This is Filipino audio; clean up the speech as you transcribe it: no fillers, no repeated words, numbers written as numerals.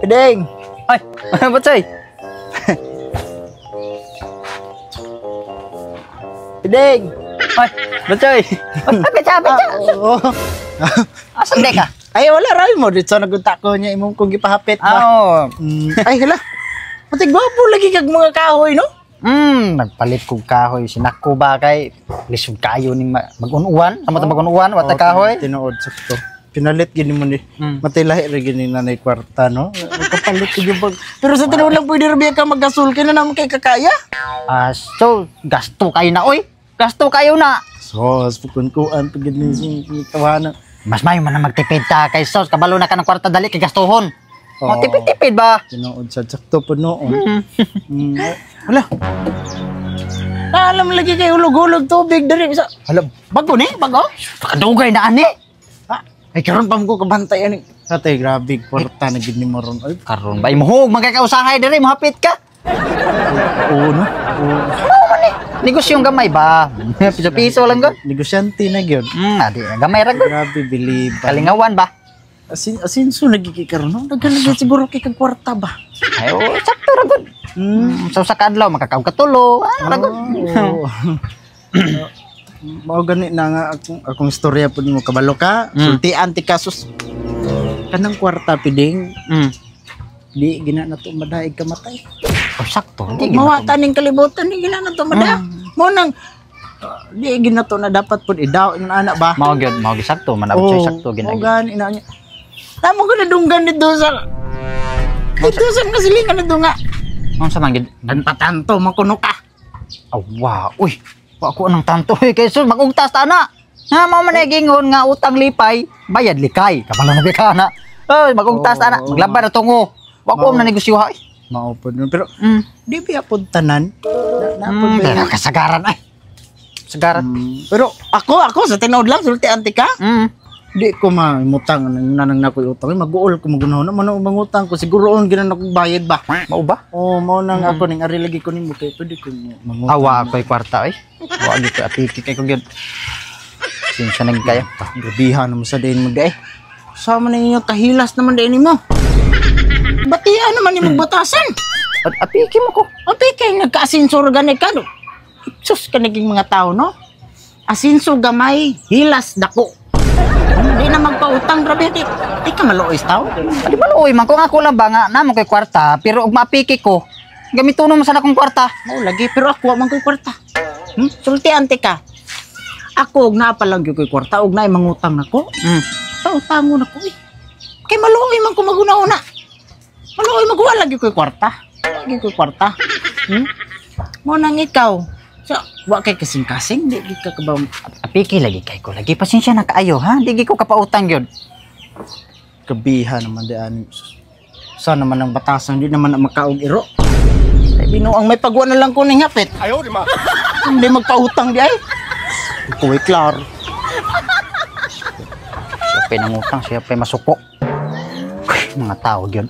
Piding! Ay, ba't say? Piding! Ay, ba't say? Betsa! Oo. Asan di ka? Ay, wala rin mo. Dito nagunta ko niya imong kung gipahapit ba. Oo. Ay, hala. Matig gwapo lagi kag mga kahoy, no? Nagpalit kong kahoy. Sinako ba kay lisod kayo ning mag-unuan? Tama ito mag-unuan? Wata kahoy? Tinood sakto. Pinalit gini mo ni. Matilahi rin gini na kwarta, no? Magkapalit ko yung bag. Pero sa tinood lang pwede rin ka mag-gasol. Kaya na naman kay kakaya. So, gasto kayo na, oy. Gasto kayo na. So, pagkunkuan, pagkinisin, tawanan. Mas may man na magtipid ta kay sos. Kabalo na ka ng kwarta dali kay gastuhon. Oh, tipid-tipid ba? Tinood sa sakto po noon. Wala. Alam lagi kay hulog-hulog tubig dari bisa. Hala, bago ni, bago. Pakadugay na ani. Ay karon pa mo ko kabantay ani. Atay grabe kwarta na gid ni mo ron. Ay Karon ba imuhog magkakausahay diri mohapit ka. oo no. Negosyong gamay ba? Piso-piso lang gud. Negosyante na gyud. Adi gamay ra gud. Grabe believe. Kalingawan ba? Asinso nagikikaroon no. Nagkalagay siguro kay kag kwarta ba. Ay sakto ra gud. So sa kadlaw makakaw katulo. Ra gud. Mao gani na nga akong istorya pud mo kabalo ka. Sultian ti kasus. Kanang kwarta piding. Di gina na to madaig kamatay. Oh, sakto. Mawata ning kalibutan di gina na to madaig. Mo nang di gina to na dapat pud idaw ng anak ba. Mao gyud, sakto manabot siya sakto ginagi. ginagi. Gani ina niya. Tamo ko na dunggan dito sa dito sa kasilingan nito nga. Ang sa manggid Dan patanto makuno ka. oh, wow. Uy, wa ko nang tanto kay sus magugtas ta na. Ha mao man gingon nga utang lipay, bayad likay. Kabalo na ka na. Oy, magugtas ta na, maglaba na tungo. Wa ko na negosyo ha. Mao pud pero di biya pud tanan. Na pud Pero kasagaran ay. Sagaran. Pero ako sa tinuod lang sulti antika. Di ko mamutang nanang nakoy utang mag-uol ko magunahon man ang mangutang ko siguroon ginan ako bayad ba. Mao ba? Oh, mao nang ako ning ari lagi ko nimo kay pwede ko mangutang. Awa ko'y kwarta ay. Wa gyud ko atiki kay ko gyud. Sinsa nag kayo. Grabihan naman sa din mo di eh. Sama na inyo kahilas naman din mo. Batian naman imong batasan. At apiki mo ko. Apiki nagka-asinsor gani ka. Sus ka naging mga tao no. Asinso gamay, hilas dako. Hindi na magpautang grabe di ka maluoy tao. Di ba luoy man kung ako lang ba nga namo kay kwarta pero ug mapiki ko. Gamitono mo sana akong kwarta. Mao lagi pero ako wa man koy kwarta. Sulti ante ka. Ako og naa pa lang gyud koy kwarta og naay mangutang nako. Utang na ko eh. Kay maluoy man ko maguna-una. Maluoy magwala gyud koy kwarta. Lagi koy kwarta. Mo nang ikaw. So, wa kay kasing-kasing di ka ba Apiki lagi kay ko. Lagi pasensya na kaayo ha. Di ko kapautang gyud. kabihan naman di ani. Sana naman ang batasan di naman na makaog iro. Ay binuang may pagwa na lang ko ning hapit. Ayo di ma. Hindi magpautang di ay. Kuwi klaro. Siya pa nangutang, siya pa masuko. Mga tao gyud.